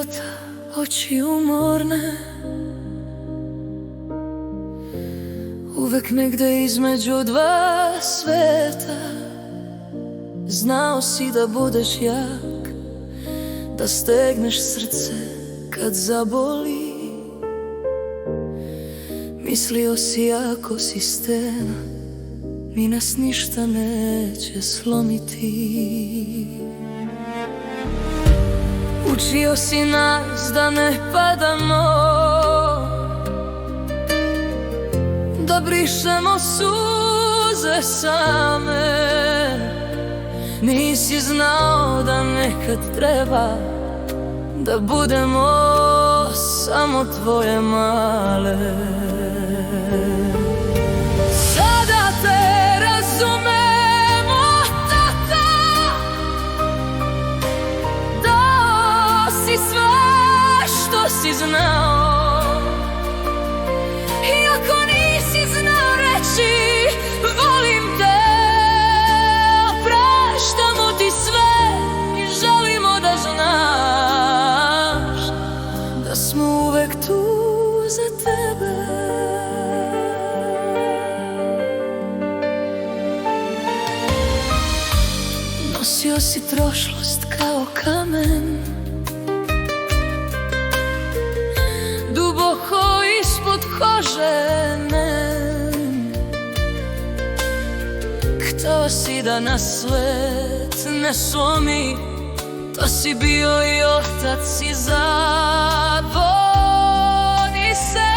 života, oči umorne. Uvek negde između dva sveta. Znao si da budeš jak, da stegneš srce kad zaboli. Mislio si ako si stena, ni nas ništa neće slomiti. Učio si nas da ne padamo, da brišemo suze same. Nisi znao da nekad treba da budemo samo tvoje male. Sada te razumemo, tata, dao si sve što si znao. Iako nisi znao reći volim te, opraštamo ti sve i želimo da znaš da smo uvek tu za tebe. Nosio si prošlost kao kamen, duboko ispod kože men. Hteo si da nas svet ne slomi, to si bio i otac i zaboni se.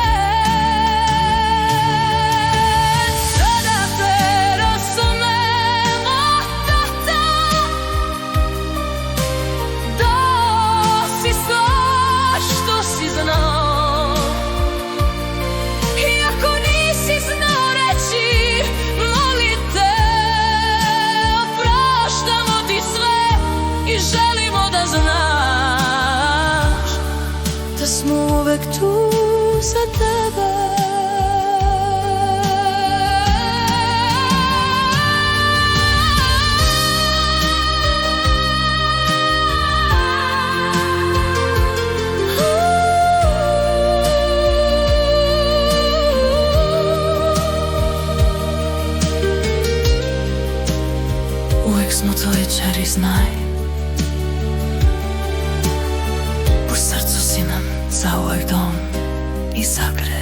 Sada te razumemo, tata, dao si sve što si znao. Iako nisi znao reći volim te, opraštamo ti sve i želimo da znaš da smo uvek tu za tebe. Uvek smo tvoje čeri, znaj. U srcu si nam zauvek dom i zagreb.